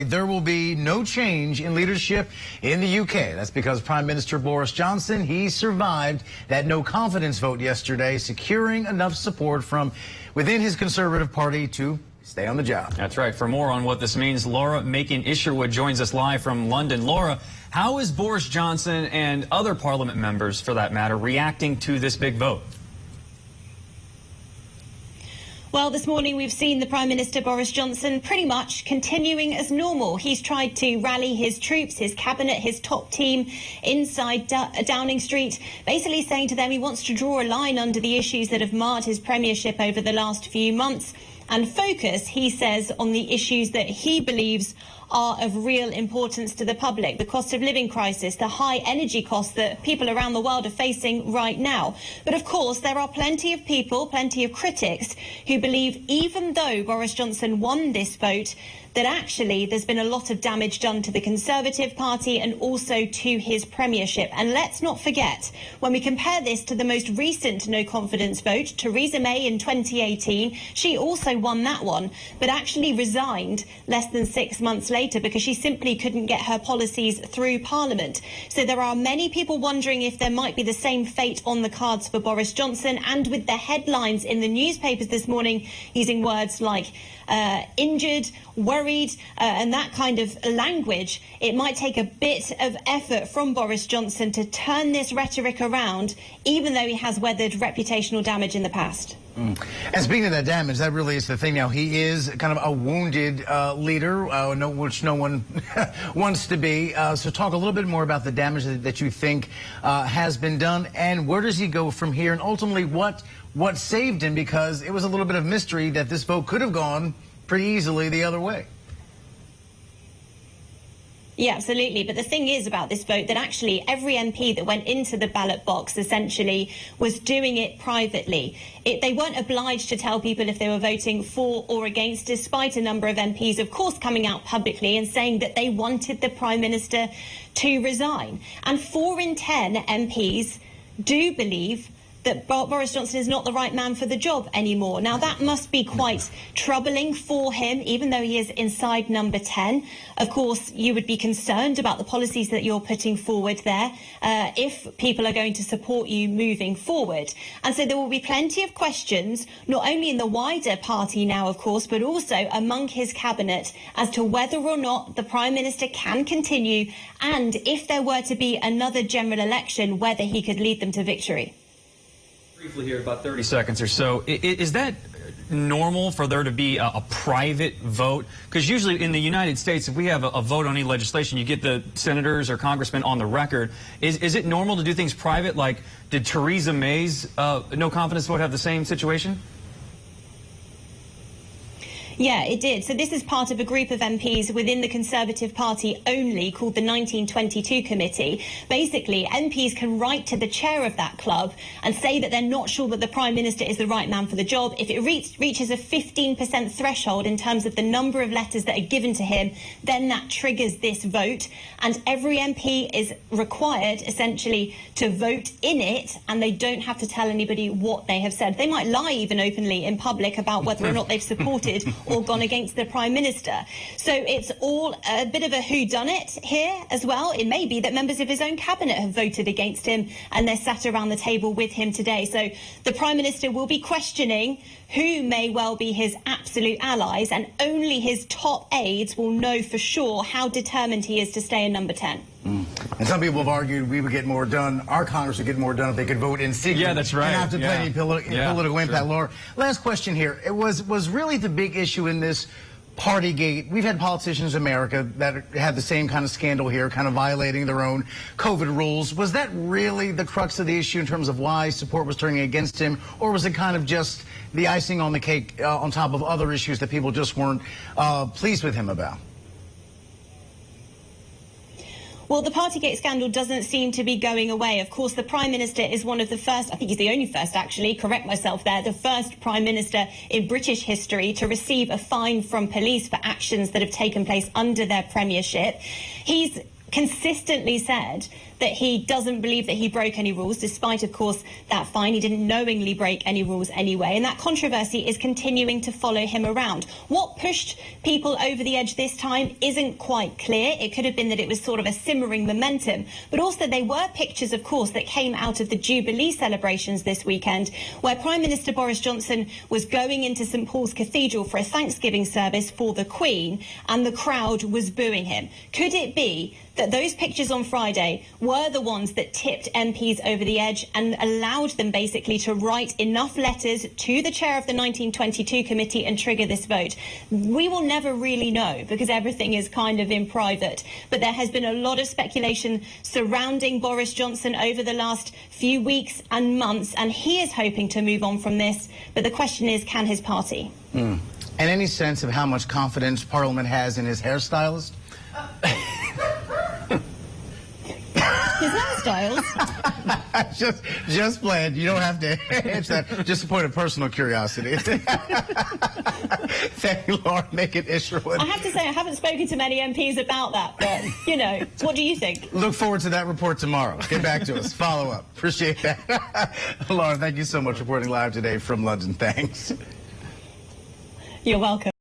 There will be no change in leadership in the UK. That's because Prime Minister Boris Johnson, he survived that no confidence vote yesterday, securing enough support from within his Conservative Party to stay on the job. That's right. For more on what this means, Laura Macon-Isherwood joins us live from London. Laura, how is Boris Johnson and other Parliament members, for that matter, reacting to this big vote? Well, this morning we've seen the Prime Minister Boris Johnson pretty much continuing as normal. He's tried to rally his troops, his cabinet, his top team inside Downing Street, basically saying to them he wants to draw a line under the issues that have marred his premiership over the last few months and focus, he says, on the issues that he believes are of real importance to the public. The cost of living crisis, the high energy costs that people around the world are facing right now. But of course, there are plenty of people, plenty of critics who believe even though Boris Johnson won this vote, that actually there's been a lot of damage done to the Conservative Party and also to his premiership. And let's not forget, when we compare this to the most recent no confidence vote, Theresa May in 2018, she also won that one, but actually resigned less than 6 months later because she simply couldn't get her policies through Parliament. So there are many people wondering if there might be the same fate on the cards for Boris Johnson, and with the headlines in the newspapers this morning using words like injured, worried, and that kind of language, it might take a bit of effort from Boris Johnson to turn this rhetoric around, even though he has weathered reputational damage in the past. And speaking of that damage, that really is the thing now. He is kind of a wounded leader, which no one wants to be. So talk a little bit more about the damage that you think has been done, and where does he go from here, and ultimately what saved him, because it was a little bit of mystery that this vote could have gone pretty easily the other way. Yeah, absolutely. But the thing is about this vote that actually every MP that went into the ballot box essentially was doing it privately. They weren't obliged to tell people if they were voting for or against, despite a number of MPs, of course, coming out publicly and saying that they wanted the Prime Minister to resign. And 4 in 10 MPs do believe that Boris Johnson is not the right man for the job anymore. Now, that must be quite troubling for him, even though he is inside number 10. Of course, you would be concerned about the policies that you're putting forward there if people are going to support you moving forward. And so there will be plenty of questions, not only in the wider party now, of course, but also among his cabinet as to whether or not the Prime Minister can continue, and if there were to be another general election, whether he could lead them to victory. Briefly here, about 30 seconds or so. Is that normal for there to be a private vote? Because usually in the United States, if we have a vote on any legislation, you get the senators or congressmen on the record. Is it normal to do things private? Like, did Theresa May's no confidence vote have the same situation? Yeah, it did. So this is part of a group of MPs within the Conservative Party only, called the 1922 Committee. Basically, MPs can write to the chair of that club and say that they're not sure that the Prime Minister is the right man for the job. If it reaches a 15% threshold in terms of the number of letters that are given to him, then that triggers this vote. And every MP is required, essentially, to vote in it, and they don't have to tell anybody what they have said. They might lie even openly in public about whether or not they've supported or gone against the Prime Minister. So it's all a bit of a whodunit here as well. It may be that members of his own cabinet have voted against him and they're sat around the table with him today. So the Prime Minister will be questioning who may well be his absolute allies, and only his top aides will know for sure how determined he is to stay in number 10. And some people have argued we would get more done, our Congress would get more done if they could vote in secret. Yeah, that's right. And have to play any political impact. Laura, last question here. It was really the big issue in this Partygate. We've had politicians in America that had the same kind of scandal here, kind of violating their own COVID rules. Was that really the crux of the issue in terms of why support was turning against him, or was it kind of just the icing on the cake on top of other issues that people just weren't pleased with him about? Well, the Partygate scandal doesn't seem to be going away. Of course, the Prime Minister is one of the first, I think he's the only first, actually, correct myself there, the first Prime Minister in British history to receive a fine from police for actions that have taken place under their premiership. He's consistently said that he doesn't believe that he broke any rules, despite, of course, that fine. He didn't knowingly break any rules anyway, and that controversy is continuing to follow him around. What pushed people over the edge this time isn't quite clear. It could have been that it was sort of a simmering momentum, but also there were pictures, of course, that came out of the Jubilee celebrations this weekend, where Prime Minister Boris Johnson was going into St Paul's Cathedral for a Thanksgiving service for the Queen, and the crowd was booing him. Could it be that those pictures on Friday were the ones that tipped MPs over the edge and allowed them basically to write enough letters to the chair of the 1922 committee and trigger this vote? We will never really know, because everything is kind of in private. But there has been a lot of speculation surrounding Boris Johnson over the last few weeks and months, and he is hoping to move on from this. But the question is, can his party? And any sense of how much confidence Parliament has in his hairstylist? His hairstyles? just playing. You don't have to answer that. Just a point of personal curiosity. Thank you, Laura. Make it Isherwood. I have to say, I haven't spoken to many MPs about that, but, you know, what do you think? Look forward to that report tomorrow. Get back to us. Follow up. Appreciate that. Laura, thank you so much for reporting live today from London. Thanks. You're welcome.